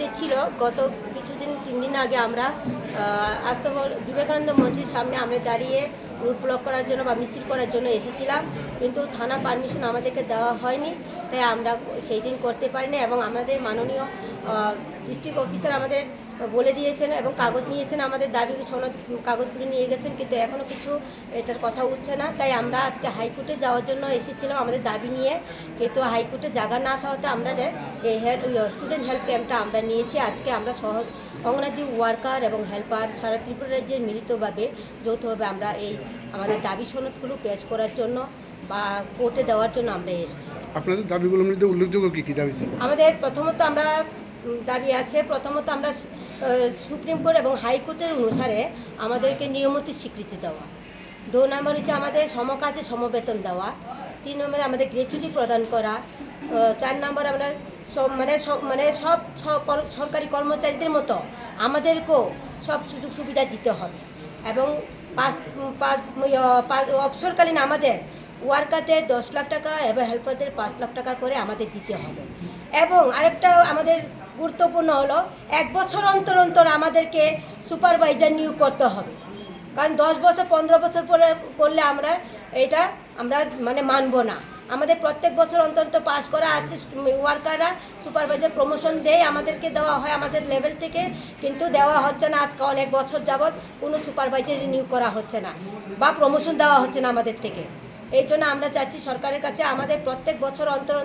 আজকে ছিল গত কিছুদিন 3 দিন আগে আমরা আস্তাবল বিবেকানন্দ মন্দিরের সামনে আমরা দাঁড়িয়ে রুট ব্লক করার জন্য বা মিছিল করার জন্য এসেছিলাম, কিন্তু থানা পারমিশন আমাদেরকে দেওয়া হয়নি, তাই আমরা সেই দিন করতে পারিনি। এবং আমাদের মাননীয় ডিস্ট্রিক্ট অফিসার আমাদের বলে দিয়েছেন এবং কাগজ নিয়েছেন, আমাদের দাবি সনদ কাগজগুলো নিয়ে গেছেন, কিন্তু এখনও কিছু এটার কথা উঠছে না। তাই আমরা আজকে হাইকোর্টে যাওয়ার জন্য এসেছিলাম আমাদের দাবি নিয়ে, কিন্তু হাইকোর্টে জায়গা না থাকাতে আমরা এই স্টুডেন্ট হেল্প ক্যাম্পটা আমরা নিয়েছি। আজকে আমরা অঙ্গনাদি ওয়ার্কার এবং হেল্পার সারা ত্রিপুরা রাজ্যের মিলিতভাবে যৌথভাবে আমরা এই আমাদের দাবি সনদগুলো পেশ করার জন্য বা কোর্টে দেওয়ার জন্য আমরা এসেছি। আপনাদের দাবিগুলোর মধ্যে উল্লেখযোগ্য কী কী দাবি ছিল? আমাদের প্রথমত আমরা দাবি আছে, প্রথমত আমরা সুপ্রিম কোর্ট এবং হাইকোর্টের অনুসারে আমাদেরকে নিয়মিত স্বীকৃতি দেওয়া। 2 নম্বর হচ্ছে আমাদের সমকাজে সমবেতন দেওয়া। 3 নম্বরে আমাদের গ্র্যাচুইটি প্রদান করা। 4 নম্বর আমরা সব সরকারি কর্মচারীদের মতো আমাদেরকেও সব সুযোগ সুবিধা দিতে হবে। এবং অবসরকালীন আমাদের ওয়ার্কারদের 10 লাখ টাকা এবং হেল্পারদের 5 লাখ টাকা করে আমাদের দিতে হবে। এবং আরেকটা আমাদের গুরুত্বপূর্ণ হলো 1 বছর অন্তর অন্তর আমাদেরকে সুপারভাইজার নিয়োগ করতে হবে, কারণ 10 বছর 15 বছর পরে করলে আমরা মানব না। আমাদের প্রত্যেক বছর অন্তর অন্তর পাস করা আছে ওয়ার্কাররা সুপারভাইজার প্রমোশন দেয়, আমাদেরকে দেওয়া হয় আমাদের লেভেল থেকে, কিন্তু দেওয়া হচ্ছে না। আজকে অনেক বছর যাবৎ কোনো সুপারভাইজার নিয়োগ করা হচ্ছে না বা প্রমোশন দেওয়া হচ্ছে না আমাদের থেকে। এই জন্য আমরা চাচ্ছি সরকারের কাছে আমাদের প্রত্যেক বছর অন্তর